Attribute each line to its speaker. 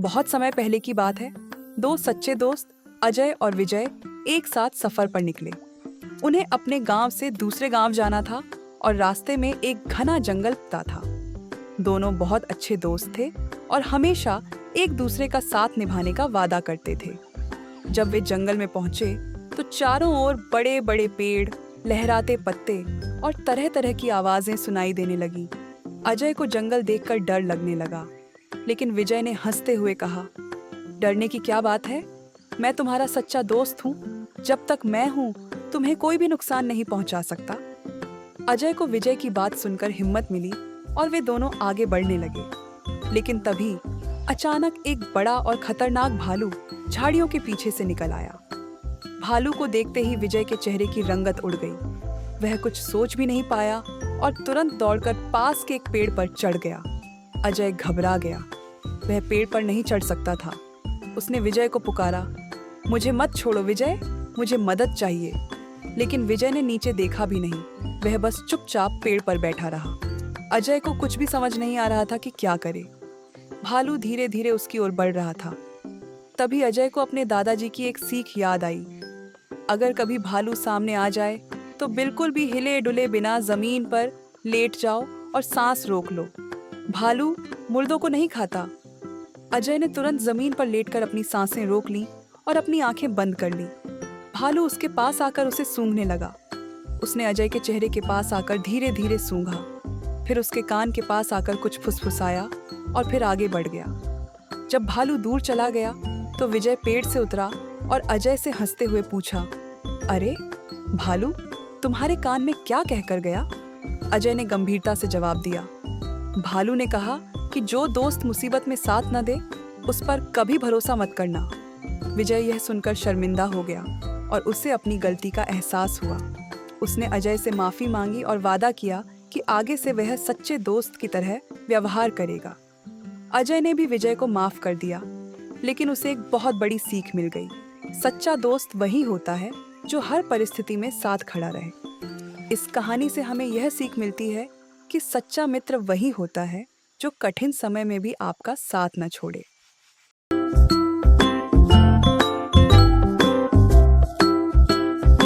Speaker 1: बहुत समय पहले की बात है। दो सच्चे दोस्त अजय और विजय एक साथ सफर पर निकले। उन्हें अपने गांव से दूसरे गांव जाना था और रास्ते में एक घना जंगल था। दोनों बहुत अच्छे दोस्त थे और हमेशा एक दूसरे का साथ निभाने का वादा करते थे। जब वे जंगल में पहुंचे तो चारों ओर बड़े बड़े पेड़, लहराते पत्ते और तरह तरह की आवाजें सुनाई देने लगी। अजय को जंगल देखकर डर लगने लगा, लेकिन विजय ने हंसते हुए कहा, डरने की क्या बात है? मैं तुम्हारा सच्चा दोस्त हूँ। जब तक मैं हूँ, तुम्हें कोई भी नुकसान नहीं पहुंचा सकता। अजय को विजय की बात सुनकर हिम्मत मिली और वे दोनों आगे बढ़ने लगे। लेकिन तभी अचानक एक बड़ा और खतरनाक भालू झाड़ियों के पीछे से निकल आया। भालू को देखते ही विजय के चेहरे की रंगत उड़ गई। वह कुछ सोच भी नहीं पाया और तुरंत दौड़कर पास के एक पेड़ पर चढ़ गया। अजय घबरा गया। वह पेड़ पर नहीं चढ़ सकता था। उसने विजय को पुकारा, मुझे मत छोड़ो विजय, मुझे मदद चाहिए। लेकिन विजय ने नीचे देखा भी नहीं। वह बस चुपचाप पेड़ पर बैठा रहा। अजय को कुछ भी समझ नहीं आ रहा था कि क्या करे। भालू धीरे धीरे उसकी ओर बढ़ रहा था। तभी अजय को अपने दादाजी की एक सीख याद आई। अगर कभी भालू सामने आ जाए तो बिल्कुल भी हिले डुले बिना जमीन पर लेट जाओ और सांस रोक लो। भालू मुर्दों को नहीं खाता। अजय ने तुरंत जमीन पर लेटकर अपनी सांसें रोक ली और अपनी आंखें बंद कर ली। भालू उसके पास आकर उसे सूंघने लगा। उसने अजय के चेहरे के पास आकर धीरे धीरे सूंघा, फिर उसके कान के पास आकर कुछ फुसफुसाया और फिर आगे बढ़ गया। जब भालू दूर चला गया तो विजय पेड़ से उतरा और अजय से हंसते हुए पूछा, अरे भालू, तुम्हारे कान में क्या कहकर गया? अजय ने गंभीरता से जवाब दिया। भालू ने कहा कि जो दोस्त मुसीबत में साथ न दे उस पर कभी भरोसा मत करना। विजय यह सुनकर शर्मिंदा हो गया और उसे अपनी गलती का एहसास हुआ। उसने अजय से माफी मांगी और वादा किया कि आगे से वह सच्चे दोस्त की तरह व्यवहार करेगा। अजय ने भी विजय को माफ कर दिया, लेकिन उसे एक बहुत बड़ी सीख मिल गई। सच्चा दोस्त वही होता है जो हर परिस्थिति में साथ खड़ा रहे। इस कहानी से हमें यह सीख मिलती है कि सच्चा मित्र वही होता है जो कठिन समय में भी आपका साथ न छोड़े।